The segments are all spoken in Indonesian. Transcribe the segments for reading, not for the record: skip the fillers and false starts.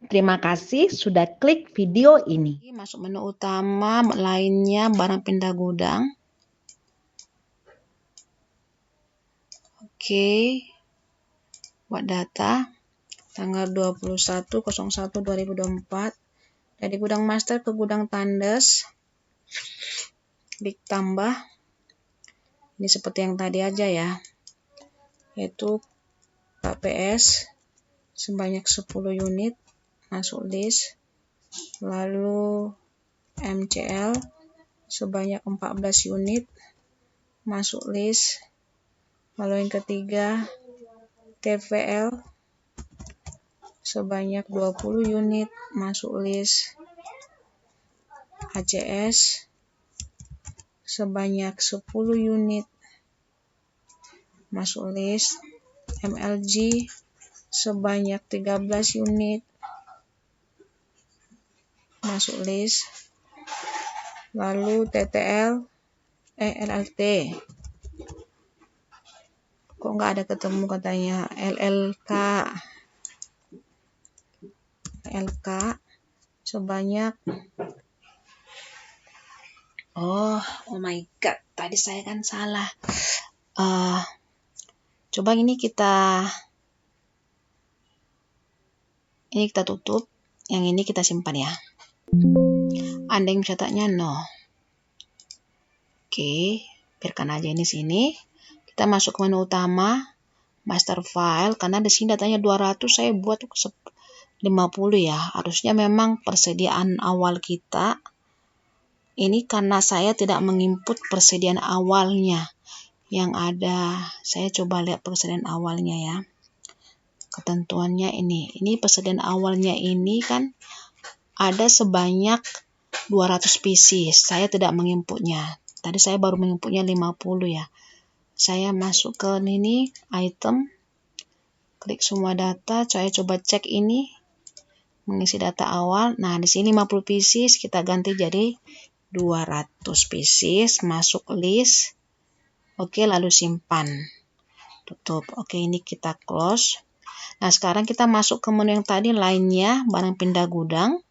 Terima kasih sudah klik video ini. Masuk menu utama, lainnya barang pindah gudang. Oke. Buat data tanggal 21.01.2024 dari gudang master ke gudang tandas. Klik tambah. Ini seperti yang tadi aja ya. Yaitu KPS sebanyak 10 unit masuk list. Lalu MCL sebanyak 14 unit masuk list. Lalu yang ketiga TVL sebanyak 20 unit masuk list. ACS sebanyak 10 unit masuk list. MLG sebanyak 13 unit masuk list. Lalu LLT kok nggak ada ketemu katanya. LK sebanyak oh my god, tadi saya kan salah. Coba ini kita tutup, yang ini kita simpan ya. Anda yang catatnya no. Oke, biarkan aja ini sini. Kita masuk ke menu utama, master file, karena di sini datanya 200, saya buat 50 ya. Harusnya memang persediaan awal kita. Ini karena saya tidak menginput persediaan awalnya. Yang ada, saya coba lihat persediaan awalnya ya. Ketentuannya ini persediaan awalnya ini kan ada sebanyak 200 pieces. Saya tidak menginputnya. Tadi saya baru menginputnya 50 ya. Saya masuk ke ini item, klik semua data, saya coba cek ini mengisi data awal. Nah, di sini 50 pieces kita ganti jadi 200 pieces, masuk list. Oke, lalu simpan. Tutup. Oke, ini kita close. Nah, sekarang kita masuk ke menu yang tadi lainnya, barang pindah gudang.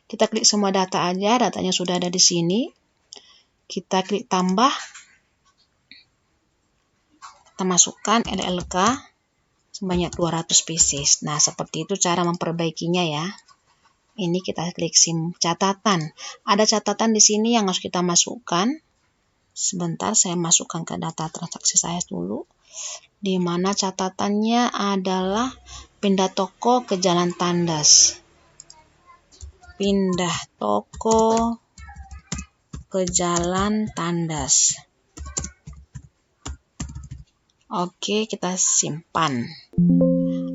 Kita klik semua data aja, datanya sudah ada di sini. Kita klik tambah. Kita masukkan LLK sebanyak 200 pieces. Nah, seperti itu cara memperbaikinya ya. Ini kita klik catatan. Ada catatan di sini yang harus kita masukkan. Sebentar, saya masukkan ke data transaksi saya dulu. Di mana catatannya adalah pindah toko ke Jalan Tandas. Pindah toko ke Jalan Tandas. Oke, kita simpan.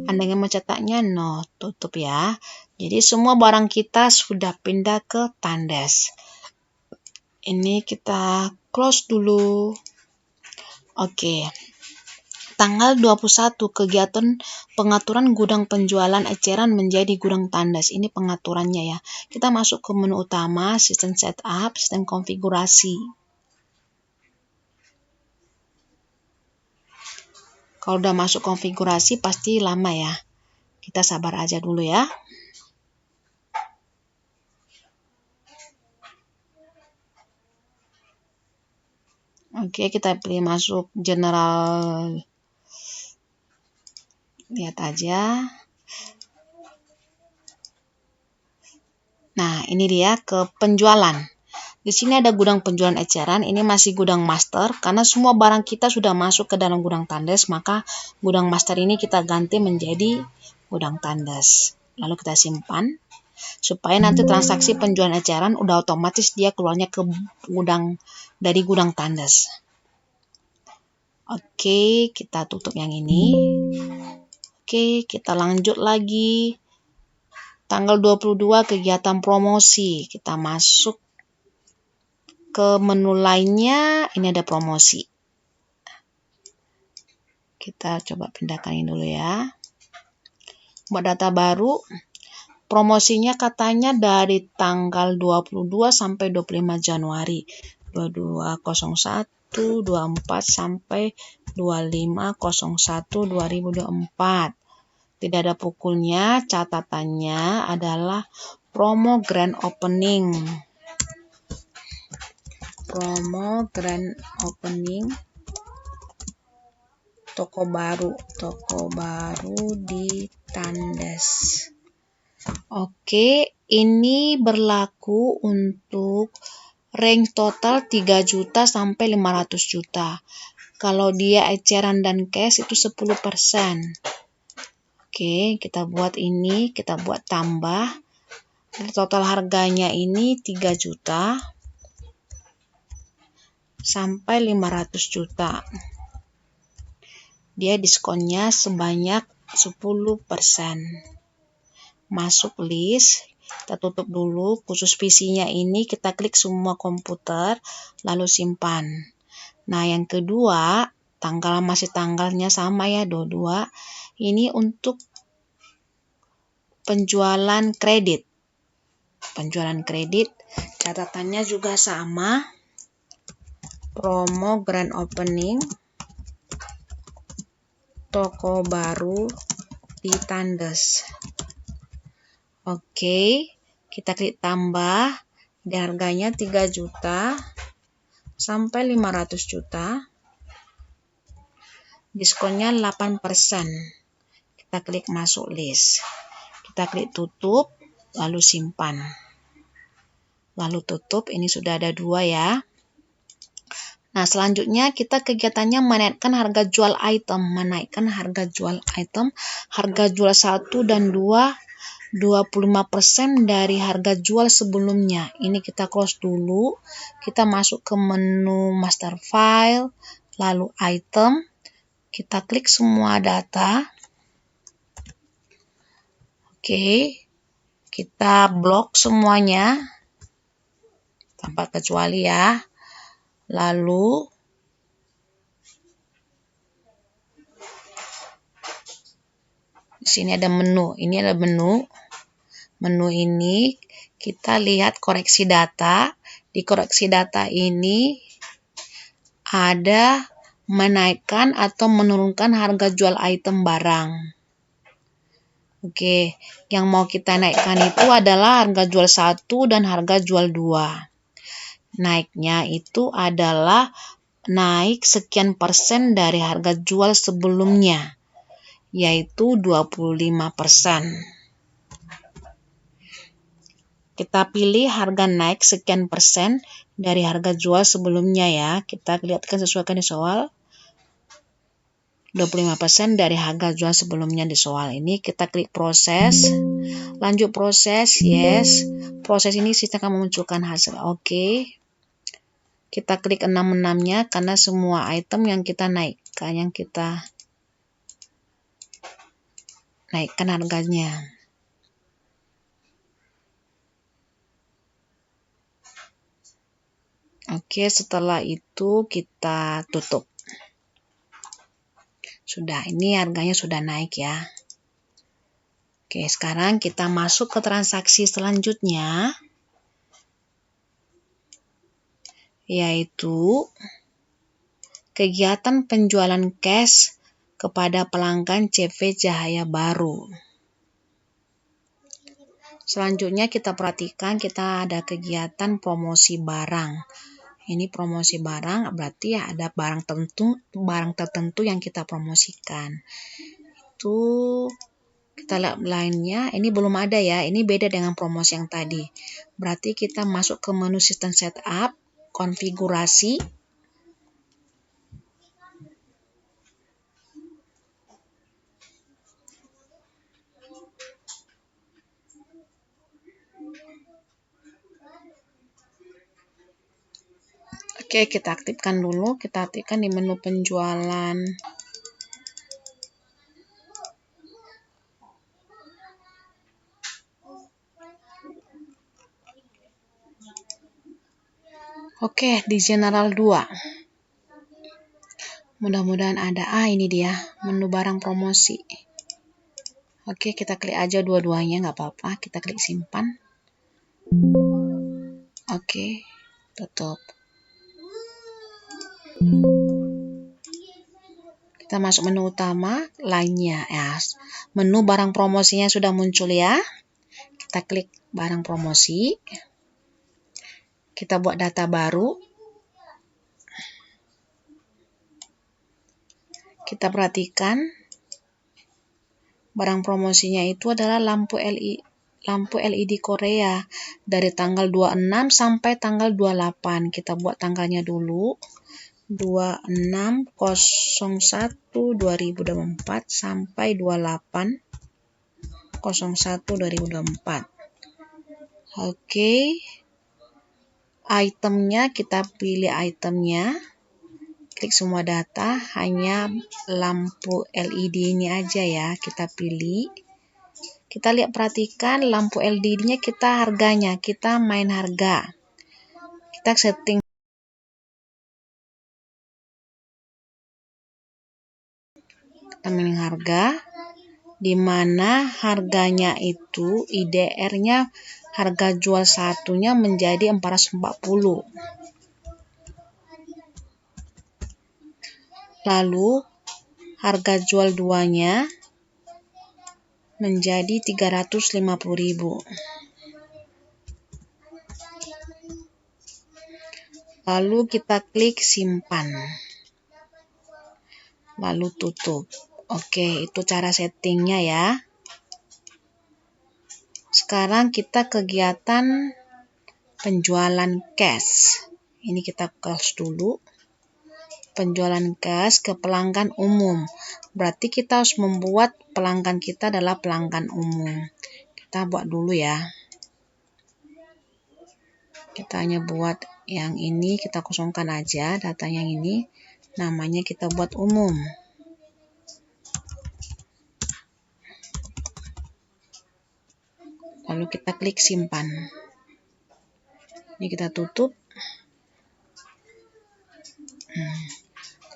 Anda yang mencetaknya no, tutup ya. Jadi semua barang kita sudah pindah ke Tandas. Ini kita close dulu. Oke. Tanggal 21 kegiatan pengaturan gudang penjualan eceran menjadi gudang tandas. Ini pengaturannya ya. Kita masuk ke menu utama, sistem setup, sistem konfigurasi. Kalau udah masuk konfigurasi pasti lama ya. Kita sabar aja dulu ya. Oke, kita pilih masuk general. Lihat aja. Nah, ini dia ke penjualan. Di sini ada gudang penjualan eceran. Ini masih gudang master. Karena semua barang kita sudah masuk ke dalam gudang tandas, maka gudang master ini kita ganti menjadi gudang tandas. Lalu kita simpan. Supaya nanti transaksi penjualan eceran udah otomatis dia keluarnya ke gudang dari gudang tandas. Oke, kita tutup yang ini. Oke, kita lanjut lagi. Tanggal 22 kegiatan promosi. Kita masuk ke menu lainnya. Ini ada promosi. Kita coba pindahkan ini dulu ya. Buat data baru. Promosinya katanya dari tanggal 22 sampai 25 Januari 2201 24 sampai 2501 2024. Tidak ada pukulnya, catatannya adalah promo grand opening. Promo grand opening toko baru di Tandes. Oke, ini berlaku untuk range total 3 juta sampai 500 juta. Kalau dia eceran dan cash itu 10%. Oke, kita buat ini, kita buat tambah. Total harganya ini 3 juta sampai 500 juta. Dia diskonnya sebanyak 10%. Masuk list, kita tutup dulu. Khusus PC-nya ini kita klik semua komputer, lalu simpan. Nah, yang kedua, masih tanggalnya sama ya, 22. Ini untuk penjualan kredit. Penjualan kredit, catatannya juga sama. Promo grand opening toko baru di Tandes. Oke, kita klik tambah. Di harganya 3 juta sampai 500 juta. Diskonnya 8%. Kita klik masuk list. Kita klik tutup, lalu simpan. Lalu tutup, ini sudah ada 2 ya. Nah, selanjutnya kita kegiatannya menaikkan harga jual item. Menaikkan harga jual item. Harga jual 1 dan 2, 25% dari harga jual sebelumnya. Ini kita close dulu. Kita masuk ke menu master file, lalu item. Kita klik semua data. Oke. Kita blok semuanya. Tanpa kecuali ya. Lalu di sini ada menu. Ini ada menu. Menu ini kita lihat koreksi data. Di koreksi data ini ada menaikkan atau menurunkan harga jual item barang. Oke, yang mau kita naikkan itu adalah harga jual 1 dan harga jual 2. Naiknya itu adalah naik sekian persen dari harga jual sebelumnya, yaitu 25%. Kita pilih harga naik sekian persen dari harga jual sebelumnya ya. Kita lihatkan sesuaikan di soal. 25% dari harga jual sebelumnya di soal ini. Kita klik proses. Lanjut proses, yes. Proses ini sistem akan memunculkan hasil. Oke. Kita klik 66-nya karena semua item yang kita naikkan, harganya. Oke, setelah itu kita tutup. Sudah, ini harganya sudah naik ya. Oke, sekarang kita masuk ke transaksi selanjutnya, yaitu kegiatan penjualan cash kepada pelanggan CV Cahaya Baru. Selanjutnya kita perhatikan kita ada kegiatan promosi barang. Ini promosi barang berarti ya ada barang tertentu yang kita promosikan. Itu kita lihat lainnya, ini belum ada ya, ini beda dengan promosi yang tadi. Berarti kita masuk ke menu sistem setup, konfigurasi. Oke, kita aktifkan dulu, kita aktifkan di menu penjualan. Oke, di general 2. Mudah-mudahan ada. Ini dia, menu barang promosi. Oke, kita klik aja dua-duanya, nggak apa-apa. Kita klik simpan. Oke, tutup. Kita masuk menu utama, lainnya ya. Menu barang promosinya sudah muncul ya. Kita klik barang promosi. Kita buat data baru. Kita perhatikan barang promosinya itu adalah lampu LED Korea dari tanggal 26 sampai tanggal 28. Kita buat tanggalnya dulu. 26/01/2024 sampai 28/01/2024. Oke. Itemnya kita pilih itemnya. Klik semua data, hanya lampu LED ini aja ya kita pilih. Kita lihat, perhatikan lampu LED-nya kita harganya, kita main harga. Kita setting harga, di mana harganya itu IDR-nya harga jual satunya menjadi 440. Lalu harga jual duanya menjadi 350.000. Lalu kita klik simpan. Lalu tutup. Oke, itu cara settingnya ya. Sekarang kita kegiatan penjualan cash. Ini kita close dulu. Penjualan cash ke pelanggan umum. Berarti kita harus membuat pelanggan kita adalah pelanggan umum. Kita buat dulu ya. Kita hanya buat yang ini, kita kosongkan aja data yang ini. Namanya kita buat umum. Lalu kita klik simpan. Ini kita tutup.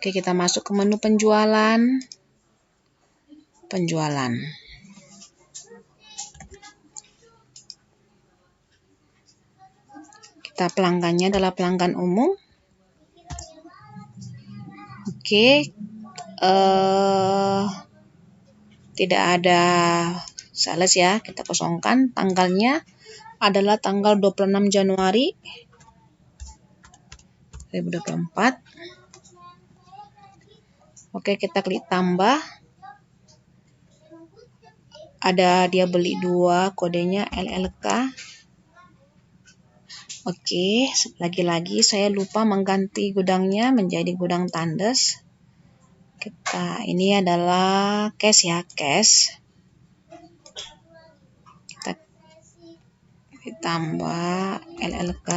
Oke, kita masuk ke menu penjualan. Penjualan. Kita pelanggannya adalah pelanggan umum. Oke. Tidak ada sales ya, kita kosongkan. Tanggalnya adalah tanggal 26 Januari 2024. Oke, kita klik tambah. Ada dia beli 2, kodenya LLK. Oke, lagi-lagi saya lupa mengganti gudangnya menjadi gudang tandes. Ini adalah cash ya, cash. Kita tambah LLK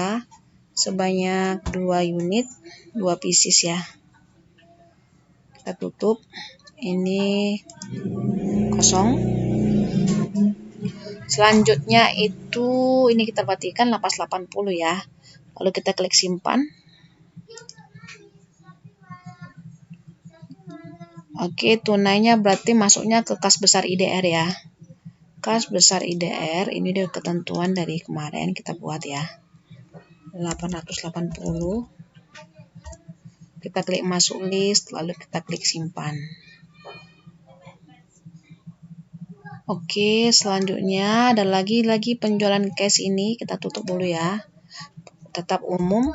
sebanyak 2 unit, 2 pieces ya. Kita tutup. Ini kosong. Selanjutnya itu ini kita perhatikan lapas 80 ya. Lalu kita klik simpan. Oke, tunainya berarti masuknya ke kas besar IDR ya. Kas besar IDR ini udah ketentuan dari kemarin kita buat ya. 880. Kita klik masuk list, lalu kita klik simpan. Oke, selanjutnya ada lagi penjualan cash ini, kita tutup dulu ya. Tetap umum.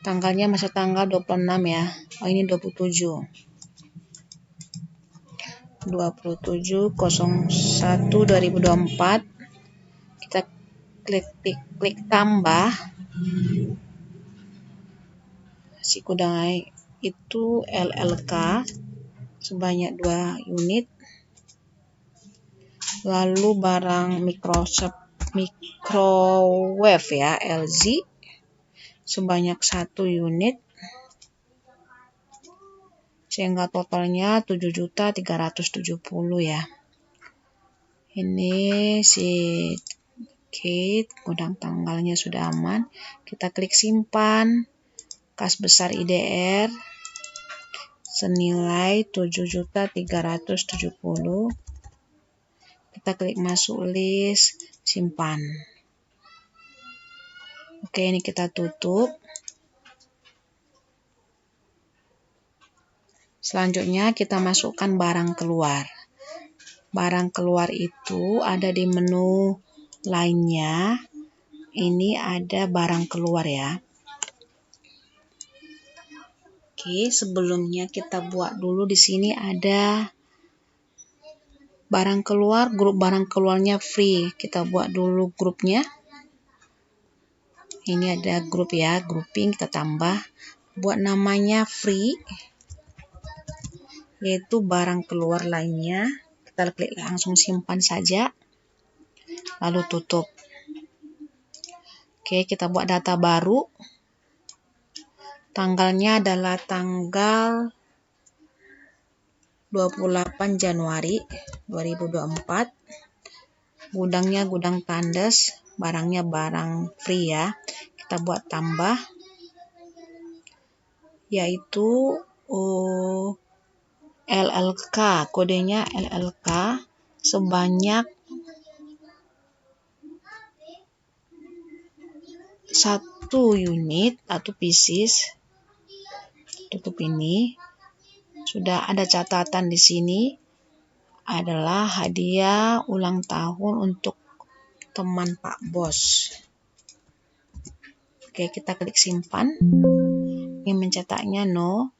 Tanggalnya masih tanggal 26 ya. Oh, ini 27. 27/01/2024. Kita klik tambah. Si gudang itu LLK sebanyak 2 unit. Lalu barang microwave ya, LG sebanyak 1 unit. Sehingga totalnya 7.370 ya. Ini si Kate, gudang tanggalnya sudah aman. Kita klik simpan. Kas besar IDR senilai 7.370. Kita klik masuk list, simpan. Oke, ini kita tutup. Selanjutnya kita masukkan barang keluar. Barang keluar itu ada di menu lainnya. Ini ada barang keluar ya. Oke, sebelumnya kita buat dulu di sini ada barang keluar, grup barang keluarnya free. Kita buat dulu grupnya. Ini ada grup ya, grouping kita tambah. Buat namanya free, yaitu barang keluar lainnya. Kita klik langsung simpan saja, lalu tutup. Oke, kita buat data baru. Tanggalnya adalah tanggal 28 Januari 2024. Gudangnya gudang tandes, barangnya barang free ya. Kita buat tambah, yaitu LLK, kodenya LLK sebanyak 1 unit atau pieces. Tutup ini. Sudah ada catatan di sini, adalah hadiah ulang tahun untuk teman Pak Bos. Oke, kita klik simpan. Ingin mencetaknya no.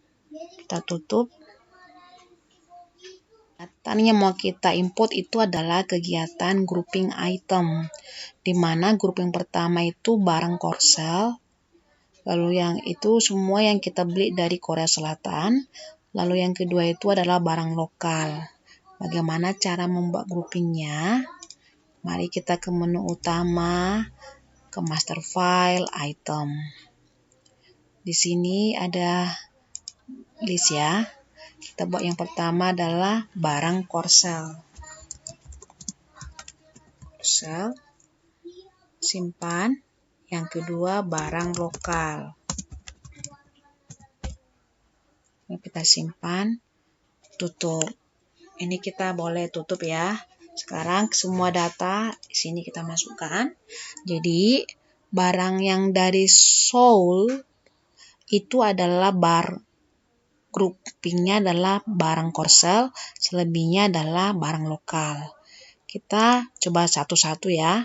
Kita tutup. Datanya mau kita import itu adalah kegiatan grouping item, di mana grouping pertama itu barang korsel, lalu yang itu semua yang kita beli dari Korea Selatan, lalu yang kedua itu adalah barang lokal. Bagaimana cara membuat groupingnya? Mari kita ke menu utama, ke master file, item. Di sini ada list ya. Kita buat yang pertama adalah barang korsel. Korsel, simpan. Yang kedua barang lokal. Kita simpan, tutup. Ini kita boleh tutup ya. Sekarang semua data di sini kita masukkan. Jadi barang yang dari Seoul itu adalah groupingnya adalah barang korsel, selebihnya adalah barang lokal. Kita coba satu-satu ya.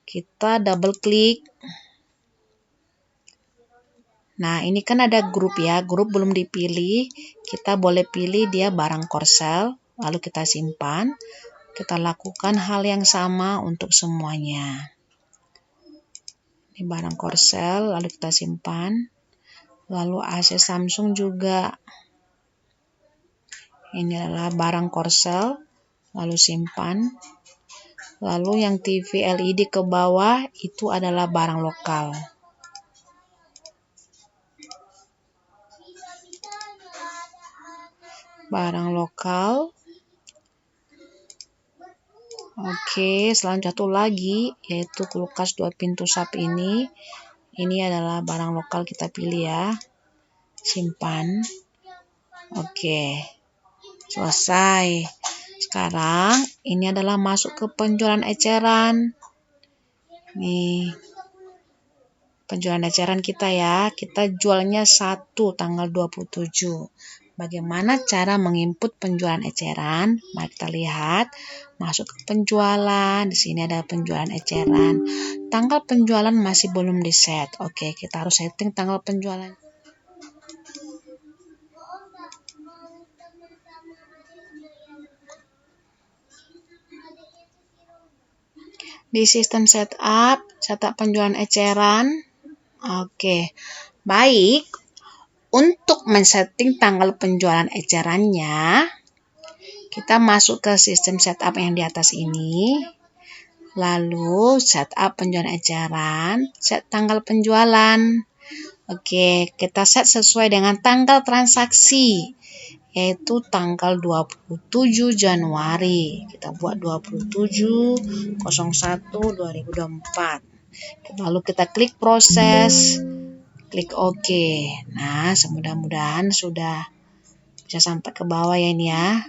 Kita double klik. Nah, ini kan ada grup ya. Grup belum dipilih. Kita boleh pilih dia barang korsel, lalu kita simpan. Kita lakukan hal yang sama untuk semuanya. Ini barang korsel, lalu kita simpan. Lalu AC Samsung juga. Ini adalah barang korsel, lalu simpan. Lalu yang TV LED ke bawah itu adalah barang lokal. Barang lokal. Oke, selanjutnya satu lagi yaitu kulkas 2 pintu sub ini. Ini adalah barang lokal, kita pilih ya. Simpan. Oke. Selesai. Sekarang ini adalah masuk ke penjualan eceran. Nih. Penjualan eceran kita ya. Kita jualnya 1 tanggal 27. Bagaimana cara menginput penjualan eceran? Mari kita lihat. Masuk ke penjualan. Di sini ada penjualan eceran. Tanggal penjualan masih belum di set. Oke, kita harus setting tanggal penjualan. Di sistem setup penjualan eceran. Oke, baik. Untuk men-setting tanggal penjualan ecerannya, kita masuk ke sistem setup yang di atas ini. Lalu setup penjualan eceran, set tanggal penjualan. Oke, kita set sesuai dengan tanggal transaksi, yaitu tanggal 27 Januari. Kita buat 27/01/2024. Lalu kita klik proses, klik OK. Nah, mudah-mudahan sudah bisa sampai ke bawah ya ini ya.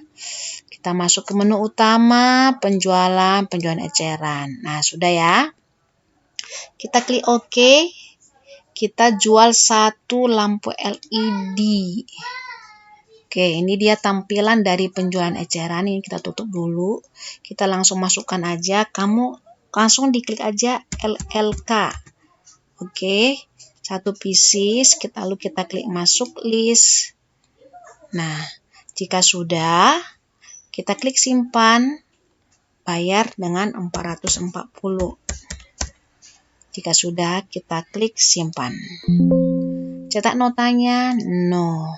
Kita masuk ke menu utama, penjualan eceran. Nah, sudah ya. Kita klik OK. Kita jual 1 lampu LED. Oke, ini dia tampilan dari penjualan eceran. Ini kita tutup dulu. Kita langsung masukkan aja. Kamu langsung diklik aja LLK. Oke, satu pieces. Lalu kita klik masuk list. Nah, jika sudah, kita klik simpan. Bayar dengan 440. Jika sudah, kita klik simpan. Cetak notanya, no.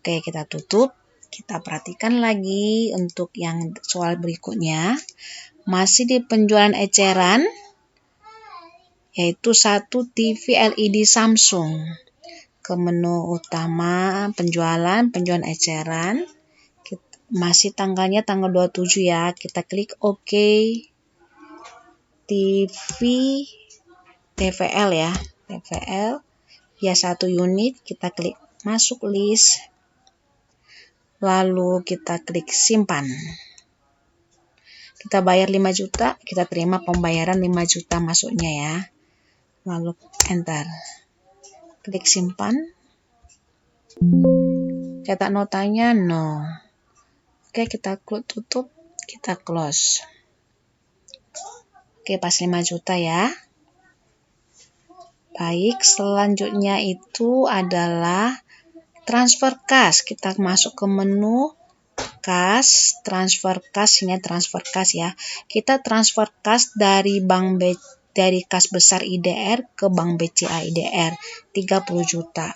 Oke, kita tutup. Kita perhatikan lagi untuk yang soal berikutnya. Masih di penjualan eceran, yaitu 1 TV LED Samsung. Ke menu utama penjualan eceran. Masih tanggalnya tanggal 27 ya. Kita klik OK. TV TVL ya. TVL. Ya 1 unit. Kita klik masuk list. Lalu kita klik simpan. Kita bayar 5 juta, kita terima pembayaran 5 juta masuknya ya. Lalu enter. Klik simpan. Cetak notanya no. Oke, kita tutup, kita close. Oke, pas 5 juta ya. Baik, selanjutnya itu adalah transfer cash. Kita masuk ke menu cash, transfer cash, ini transfer cash ya. Kita transfer cash dari dari kas besar IDR ke Bank BCA IDR 30 juta.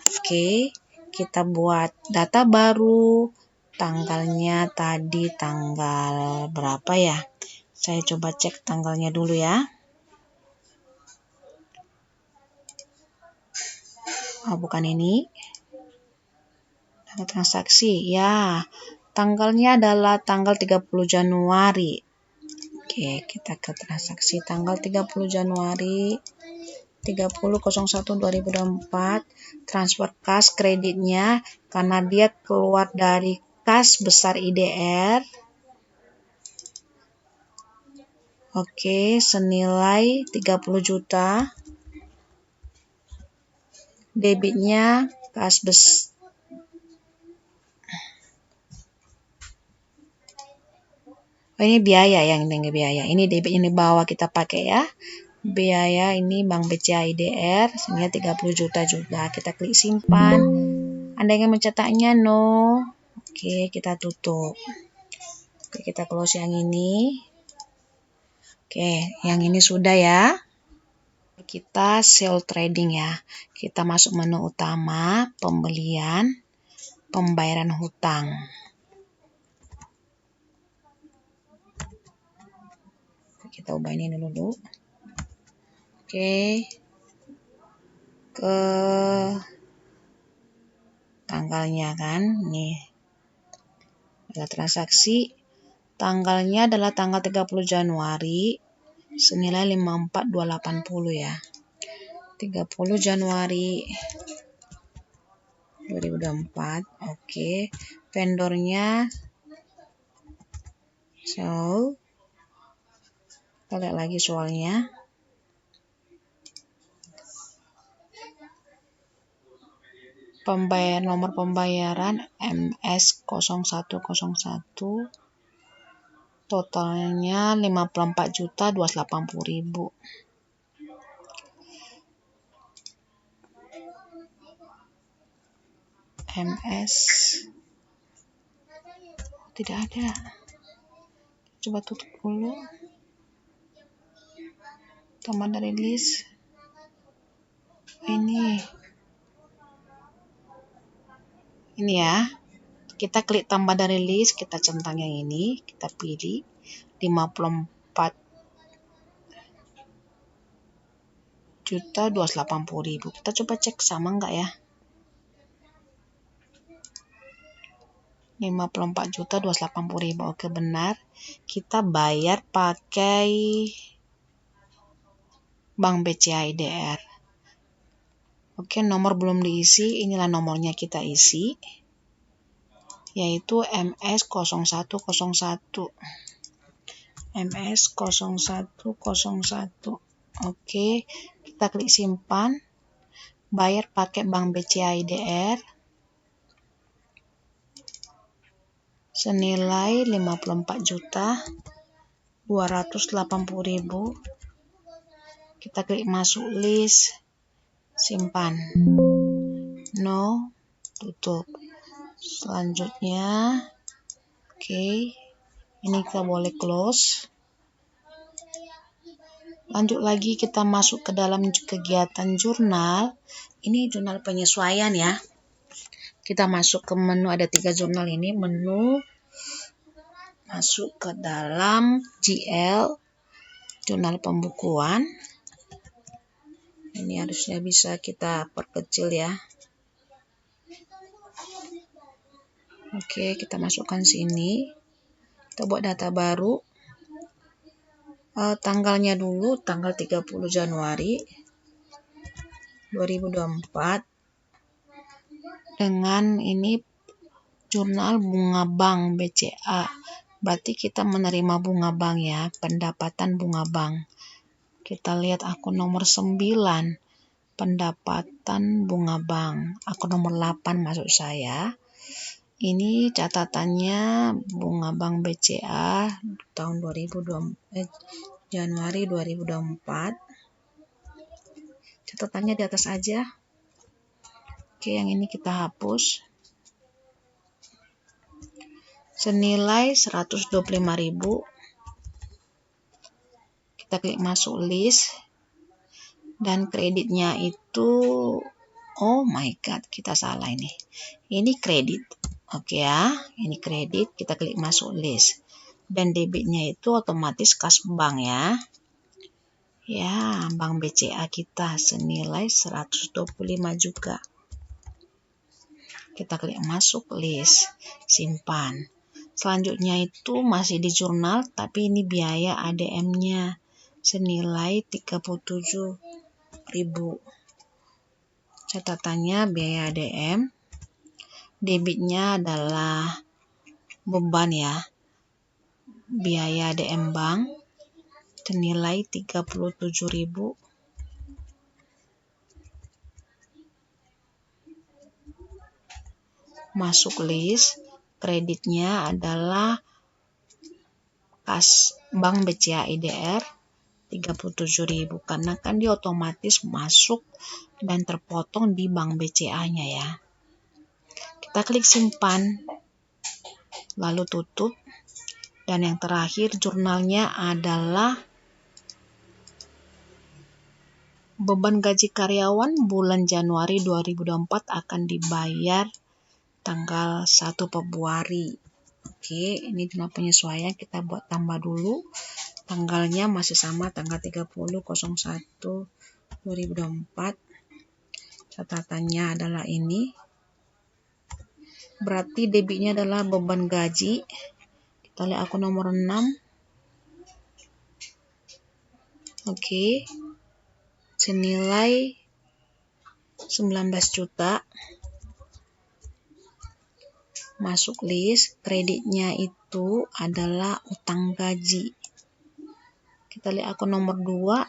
Oke, kita buat data baru. Tanggalnya tadi tanggal berapa ya? Saya coba cek tanggalnya dulu ya. Oh, bukan ini. Transaksi ya, tanggalnya adalah tanggal 30 Januari. Oke, kita ke transaksi tanggal 30 Januari 30.01.2024. Transfer cash kreditnya karena dia keluar dari kas besar IDR. Oke, senilai 30 juta. Debitnya kas besar. Oh, ini biaya yang dengan biaya. Ini debit ini bawah kita pakai ya. Biaya ini Bank BCA IDR senilai 30 juta juga. Kita klik simpan. Anda ingin mencetaknya no. Oke, kita tutup. Oke, kita close yang ini. Oke, yang ini sudah ya. Kita sell trading ya. Kita masuk menu utama, pembelian, pembayaran hutang. Kita ubah ini dulu. Oke. Ke tanggalnya kan. Nih. Ada transaksi. Tanggalnya adalah tanggal 30 Januari. Senilai 54.280 ya. 30 Januari 2024. Oke. Vendornya. So. Kita lihat lagi soalnya. Nomor pembayaran MS0101. Totalnya 54.280.000. MS tidak ada. Coba tutup dulu. Tambah dari list. Ini ya. Kita klik tambah dari list, kita centang yang ini, kita pilih 54.280.000. Kita coba cek sama enggak ya? 54.280.000. Oke, benar. Kita bayar pakai Bank BCA IDR. Oke, nomor belum diisi. Inilah nomornya kita isi. Yaitu MS0101. MS0101. Oke, kita klik simpan. Bayar pakai Bank BCA IDR. senilai 54.280.000. Kita klik masuk list, simpan. No, tutup. Selanjutnya, oke, ini kita boleh close. Lanjut lagi, kita masuk ke dalam kegiatan jurnal. Ini jurnal penyesuaian ya. Kita masuk ke menu, ada 3 jurnal ini. Menu, masuk ke dalam GL, jurnal pembukuan. Ini harusnya bisa kita perkecil ya. Oke, kita masukkan sini. Kita buat data baru. Tanggalnya dulu, tanggal 30 Januari 2024. Dengan ini jurnal bunga bank BCA. Berarti kita menerima bunga bank ya, pendapatan bunga bank. Kita lihat akun nomor 9, pendapatan bunga bank. Akun nomor 8 maksud saya. Ini catatannya bunga bank BCA tahun Januari 2024. Catatannya di atas aja. Oke, yang ini kita hapus. Senilai 125.000. Kita klik masuk list. Dan kreditnya itu, oh my god, kita salah ini. Ini kredit. Oke ya, ini kredit, kita klik masuk list. Dan debitnya itu otomatis kas bank ya. Ya, bank BCA kita senilai 125 juga. Kita klik masuk list, simpan. Selanjutnya itu masih di jurnal, tapi ini biaya ADM-nya senilai 37.000. Catatannya biaya ADM. Debitnya adalah beban ya, biaya ADM bank senilai 37.000. Masuk list, kreditnya adalah kas bank BCA IDR 37.000, karena kan dia otomatis masuk dan terpotong di bank BCA-nya ya. Kita klik simpan, lalu tutup. Dan yang terakhir jurnalnya adalah beban gaji karyawan bulan Januari 2024 akan dibayar tanggal 1 Februari. Oke, ini jurnal penyesuaian, kita buat tambah dulu. Tanggalnya masih sama, tanggal 30/01/2024. Catatannya adalah ini. Berarti debitnya adalah beban gaji. Kita lihat akun nomor 6. Oke. Senilai 19 juta. Masuk list, kreditnya itu adalah utang gaji. Kita lihat akun nomor 2.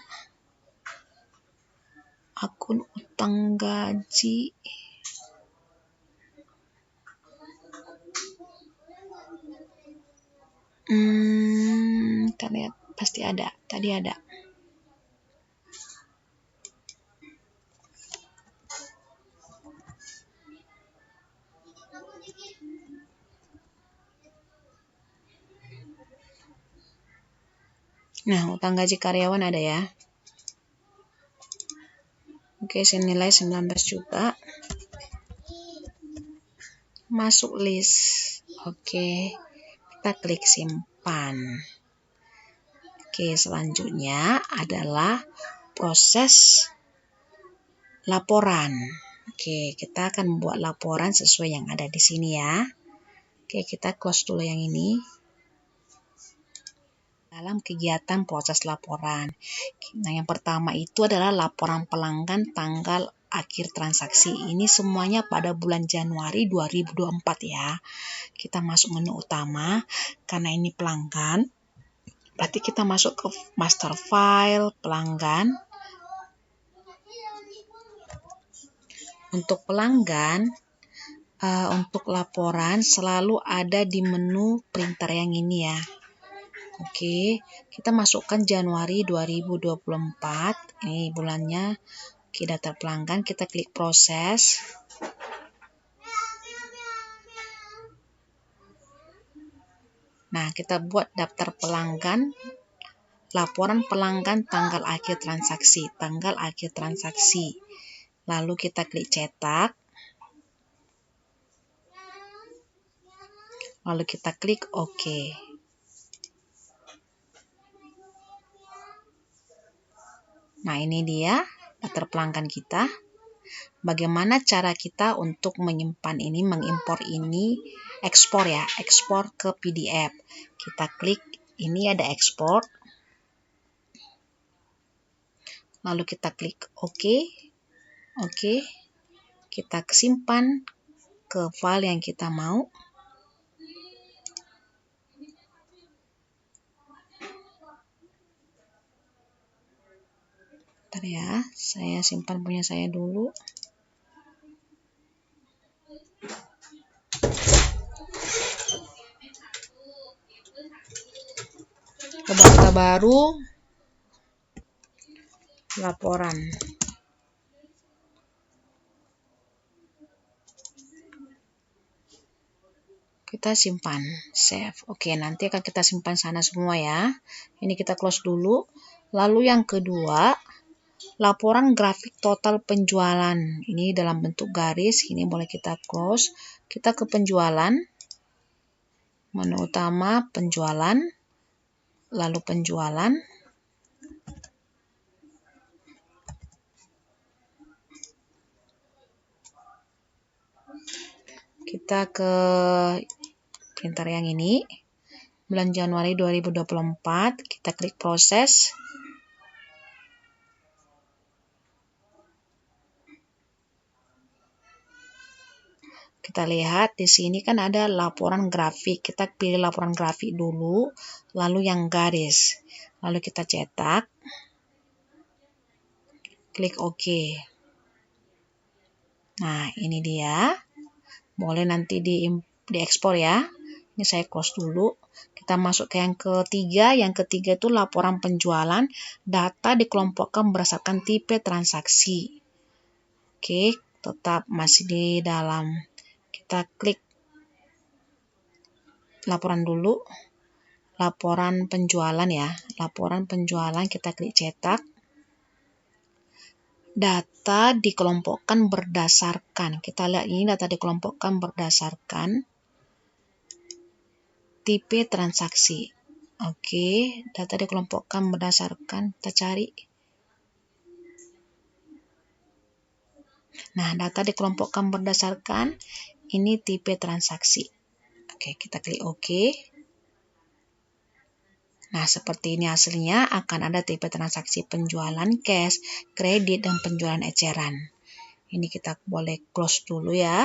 Akun utang gaji. Kita lihat, pasti ada. Tadi ada. Nah, utang gaji karyawan ada ya. Oke, senilai 19 juta. Masuk list. Oke, kita klik simpan. Oke, selanjutnya adalah proses laporan. Oke, kita akan membuat laporan sesuai yang ada di sini ya. Oke, kita close dulu yang ini. Dalam kegiatan proses laporan. Nah, yang pertama itu adalah laporan pelanggan tanggal akhir transaksi. Ini semuanya pada bulan Januari 2024 ya. Kita masuk menu utama. Karena ini pelanggan, berarti kita masuk ke master file pelanggan. Untuk pelanggan, untuk laporan selalu ada di menu printer yang ini ya. Oke, kita masukkan Januari 2024, ini bulannya. Oke, daftar pelanggan, kita klik proses. Nah, kita buat daftar pelanggan, laporan pelanggan tanggal akhir transaksi. Lalu kita klik cetak. Lalu kita klik OK. Nah, ini dia daftar pelanggan kita. Bagaimana cara kita untuk menyimpan ini, mengimpor ini, ekspor ya, ekspor ke PDF. Kita klik, ini ada ekspor. Lalu kita klik OK. Oke. Kita simpan ke file yang kita mau. Bentar ya, saya simpan punya saya dulu. Data baru, laporan. Kita simpan, save. Oke, nanti akan kita simpan sana semua ya. Ini kita close dulu. Lalu yang kedua, laporan grafik total penjualan. Ini dalam bentuk garis, ini boleh kita close. Kita ke penjualan, menu utama penjualan, lalu penjualan. Kita ke printer yang ini, bulan Januari 2024, kita klik proses. Kita lihat di sini kan ada laporan grafik. Kita pilih laporan grafik dulu, lalu yang garis. Lalu kita cetak. Klik OK. Nah, ini dia. Boleh nanti diekspor ya. Ini saya close dulu. Kita masuk ke yang ketiga. Yang ketiga itu laporan penjualan. Data dikelompokkan berdasarkan tipe transaksi. Oke, tetap masih di dalam. Kita klik laporan dulu. Laporan penjualan ya. Laporan penjualan kita klik cetak. Data dikelompokkan berdasarkan. Kita lihat ini data dikelompokkan berdasarkan tipe transaksi. Oke, data dikelompokkan berdasarkan, kita cari. Nah, data dikelompokkan berdasarkan ini tipe transaksi. Oke, kita klik OK. Nah, seperti ini hasilnya, akan ada tipe transaksi penjualan cash, kredit, dan penjualan eceran. Ini kita boleh close dulu ya.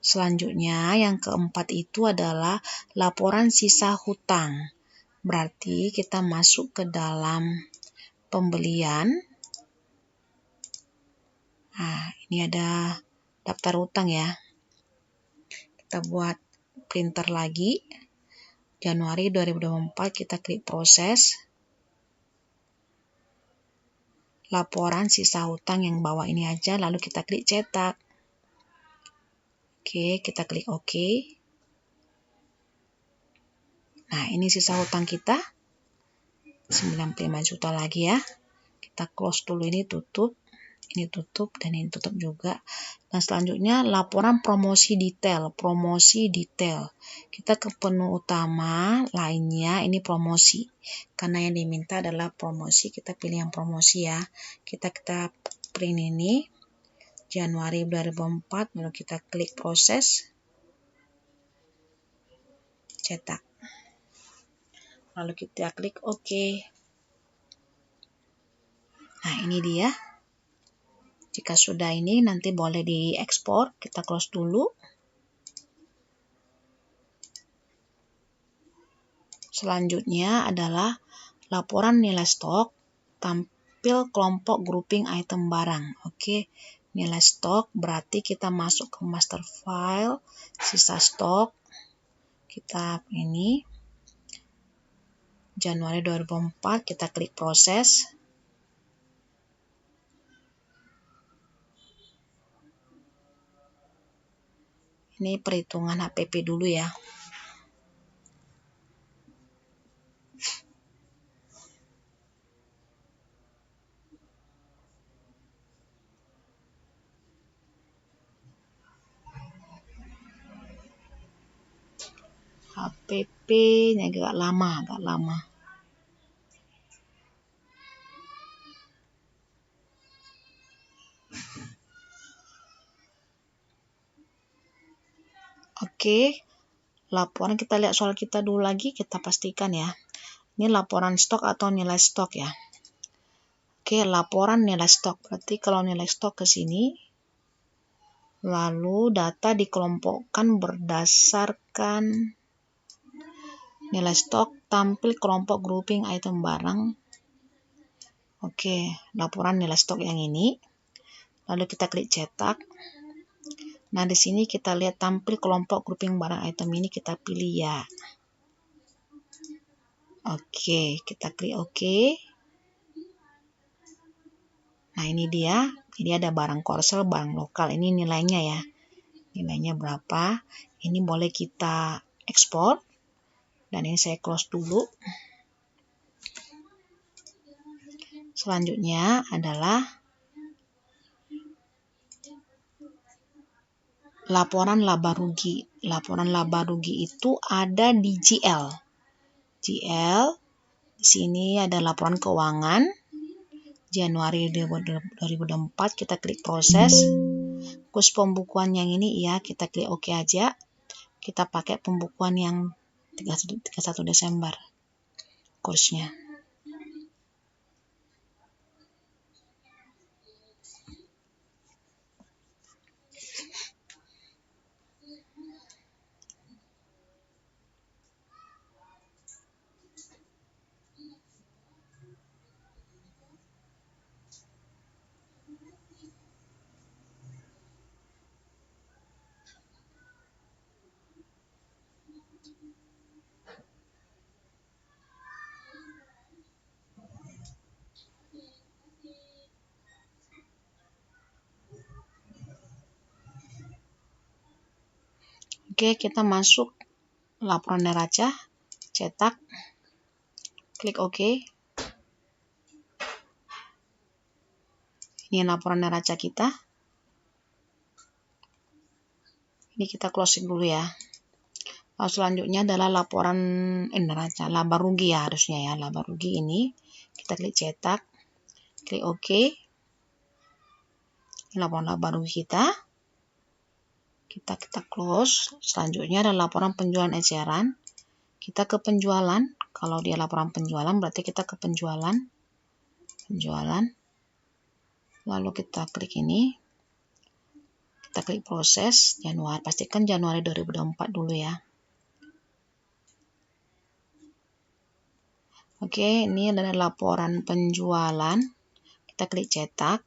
Selanjutnya, yang keempat itu adalah laporan sisa hutang. Berarti kita masuk ke dalam pembelian. Nah, ini ada daftar hutang ya. Kita buat printer lagi. Januari 2024 kita klik proses. Laporan sisa hutang yang bawah ini aja, lalu kita klik cetak. Oke, kita klik OK. Nah, ini sisa hutang kita 95 juta lagi ya. Kita close dulu, ini tutup, dan ini tutup juga. Dan selanjutnya laporan promosi detail. Kita ke menu utama lainnya, ini promosi. Karena yang diminta adalah promosi, kita pilih yang promosi ya. Kita print ini Januari 2004, lalu kita klik proses, cetak. Lalu kita klik OK. Nah, ini dia. Jika sudah ini, nanti boleh diekspor. Kita close dulu. Selanjutnya adalah laporan nilai stok, tampil kelompok grouping item barang. Oke, nilai stok, berarti kita masuk ke master file, sisa stok, kita ini, Januari 2004, kita klik proses. Ini perhitungan HPP dulu ya. HPP-nya agak lama. Oke, laporan kita lihat soal kita dulu lagi, kita pastikan ya. Ini laporan stok atau nilai stok ya. Oke, laporan nilai stok. Berarti kalau nilai stok ke sini, lalu data dikelompokkan berdasarkan nilai stok tampil kelompok grouping item barang. Oke, laporan nilai stok yang ini. Lalu kita klik cetak. Nah, di sini kita lihat tampil kelompok grouping barang item ini, kita pilih ya. Oke, kita klik oke. Nah, ini dia. Ini ada barang korsel, barang lokal. Ini nilainya ya. Nilainya berapa? Ini boleh kita ekspor. Dan ini saya close dulu. Selanjutnya adalah laporan laba rugi. Laporan laba rugi itu ada di GL. GL, di sini ada laporan keuangan. Januari 2024, kita klik proses. Kurs pembukuan yang ini ya, kita klik oke aja. Kita pakai pembukuan yang 31 Desember kursnya. Oke, kita masuk laporan neraca, cetak, klik OK. Ini laporan neraca kita. Ini kita closing dulu ya. Lalu selanjutnya adalah laporan neraca, laba rugi ya harusnya ya. Laba rugi ini, kita klik cetak, klik OK. Ini laporan laba rugi kita. Kita close. Selanjutnya adalah laporan penjualan eceran. Kita ke penjualan. Kalau dia laporan penjualan, berarti kita ke penjualan. Lalu kita klik ini. Kita klik proses Januari. Pastikan Januari 2024 dulu ya. Oke, ini adalah laporan penjualan. Kita klik cetak.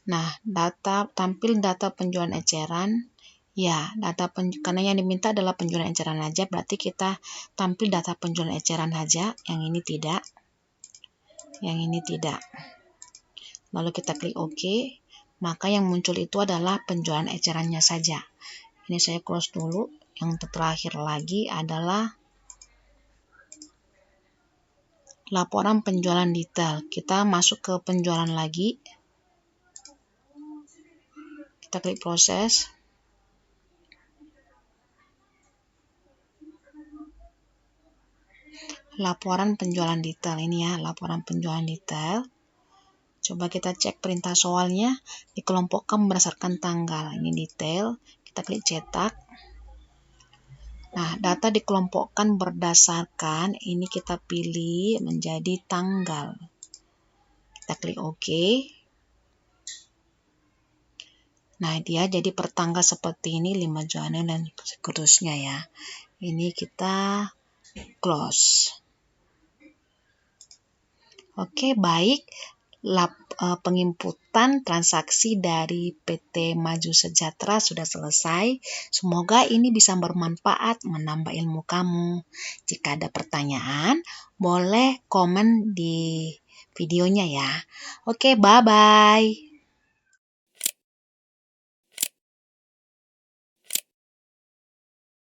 Nah, tampil data penjualan eceran. Ya, karena yang diminta adalah penjualan eceran aja, berarti kita tampil data penjualan eceran saja. Yang ini tidak. Yang ini tidak. Lalu kita klik OK. Maka yang muncul itu adalah penjualan ecerannya saja. Ini saya close dulu. Yang terakhir lagi adalah laporan penjualan detail. Kita masuk ke penjualan lagi. Kita klik proses. Laporan penjualan detail. Ini ya, laporan penjualan detail. Coba kita cek perintah soalnya. Dikelompokkan berdasarkan tanggal. Ini detail. Kita klik cetak. Nah, data dikelompokkan berdasarkan. Ini kita pilih menjadi tanggal. Kita klik OK. Nah, dia jadi per tanggal seperti ini, 5 Januari dan seterusnya ya. Ini kita close. Oke, baik. penginputan transaksi dari PT Maju Sejahtera sudah selesai. Semoga ini bisa bermanfaat menambah ilmu kamu. Jika ada pertanyaan, boleh komen di videonya ya. Oke, bye-bye.